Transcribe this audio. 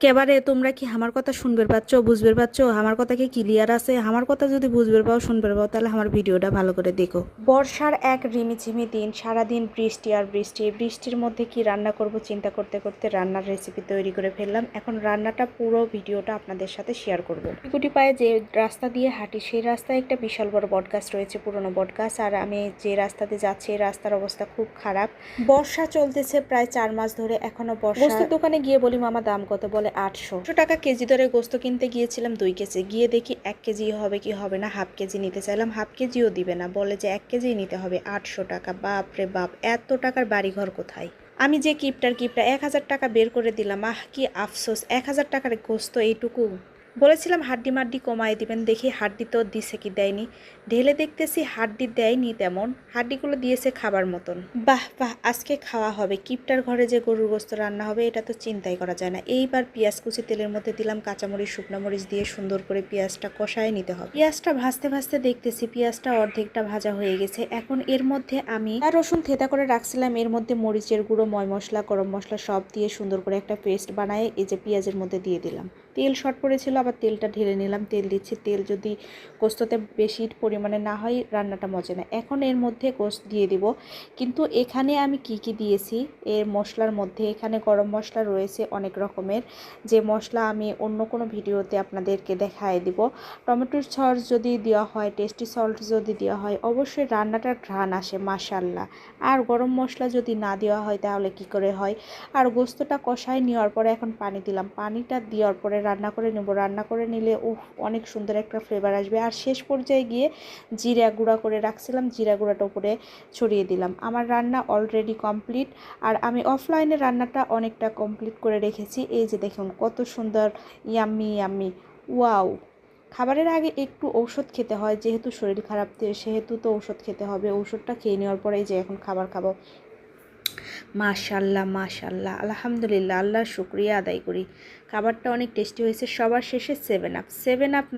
কেবারে তোমরা কি আমার কথা শুনবে পাচ্ছ, বুঝবে পাচ্ছ? আমার কথা কি ক্লিয়ার আছে? আমার কথা যদি বুঝবে পাও, শুনবে পাও, তাহলে আমার ভিডিওটা ভালো করে দেখো। বর্ষার এক রিমিঝিমি দিন, সারাদিন বৃষ্টি আর বৃষ্টি। বৃষ্টির মধ্যে কি রান্না করব চিন্তা করতে করতে রান্নার রেসিপি তৈরি করে ফেললাম। এখন রান্নাটা পুরো ভিডিওটা আপনাদের সাথে শেয়ার করব। গুটি পায়ে যে রাস্তা দিয়ে হাঁটি, সেই রাস্তায় একটা বিশাল বড় বটগাছ রয়েছে, পুরনো বটগাছ। আর আমি যে রাস্তাতে যাচ্ছি এই রাস্তার অবস্থা খুব খারাপ। বর্ষা চলতেছে প্রায় 4 মাস ধরে, এখনো বর্ষা। গোস্তের দোকানে গিয়ে বলি, মামা দাম কত? বলে 800 টাকা কেজি দরে গোস্ত কিনতে গিয়েছিলাম 2 কেজি। গিয়ে দেখি 1 কেজি হবে কি হবে না, হাফ কেজি নিতে চাইলাম, হাফ কেজিও দিবে না, বলে যে 1 কেজি নিতে হবে 800 টাকা। বাপ রে বাপ, এত টাকার বাড়িঘর কোথায়! আমি যে কিপটার 1000 টাকা বের করে দিলাম। আহ, কি আফসোস, 1000 টাকার গোস্ত এইটুকু। বলেছিলাম হাড্ডি মাড্ডি কমায় দিবেন, দেখি হাড্ডি তো দিছে কি দেয়নি। ঢেলে দেখতেছি হাড্ডি দেয়নি তেমন, হাড্ডিগুলো দিয়েছে খাবার মতন। বাহ বাহ, আজকে খাওয়া হবে। কিপটার ঘরে যে গরুর গোস্ত রান্না হবে এটা তো চিন্তাই করা যায় না। এইবার পেঁয়াজ কুচি তেলের মধ্যে দিলাম, কাঁচামরিচ শুকনো মরিচ দিয়ে সুন্দর করে পেঁয়াজটা কষায় নিতে হবে। পেঁয়াজটা ভাজতে ভাজতে দেখতেছি পেঁয়াজটা অর্ধেকটা ভাজা হয়ে গেছে। এখন এর মধ্যে আমি রসুন থেতা করে রাখছিলাম, এর মধ্যে মরিচের গুঁড়ো, ময় মশলা, গরম মশলা সব দিয়ে সুন্দর করে একটা পেস্ট বানায় এই যে পেঁয়াজের মধ্যে দিয়ে দিলাম। তেল শর্ট পড়েছিল, আবার তেলটা ঢেলে নিলাম। তেল দিচ্ছি, তেল যদি গোস্ততে বেশি পরিমাণে না হয় রান্নাটা মজা না। এখন এর মধ্যে গোস্ত দিয়ে দিব, কিন্তু এখানে আমি কি কি দিয়েছি এর মশলার মধ্যে, এখানে গরম মশলা রয়েছে অনেক রকমের, যে মশলা আমি অন্য কোনো ভিডিওতে আপনাদেরকে দেখায় দিব। টমেটোর সস যদি দেওয়া হয়, টেস্টি সল্ট যদি দেওয়া হয়, অবশ্যই রান্নাটার ঘ্রাণ আসে মাশাল্লাহ। আর গরম মশলা যদি না দেওয়া হয় তাহলে কি করে হয়। আর গোস্তটা কষায় নেওয়ার পরে এখন পানি দিলাম, পানিটা দেওয়ার পরে রান্না করে নেব। রান্না করে নিলে অনেক সুন্দর একটা ফ্লেভার আসবে। আর শেষ পর্যায়ে গিয়ে জিরা গুঁড়া করে রাখছিলাম, জিরা গুঁড়াটা উপরে ছড়িয়ে দিলাম। আমার রান্না অলরেডি কমপ্লিট। আর আমি অফলাইনে রান্নাটা অনেকটা কমপ্লিট করে রেখেছি। এই যে দেখুন কত সুন্দর, ইয়াম্মি ইয়াম্মি, ওয়াও। খাবারের আগে একটু ঔষধ খেতে হয়, যেহেতু শরীর খারাপ, সেহেতু তো ঔষধ খেতে হবে। ঔষধটা খেয়ে নেওয়ার পরেই যে এখন খাবার খাবো। মাশাল্লাহ মাশাল্লাহ, আলহামদুলিল্লাহ, আল্লাহর শুকরিয়া আদায় করি। খাবারটা অনেক টেস্টি হয়েছে। সবার শেষে 7 আপ, 7 আপ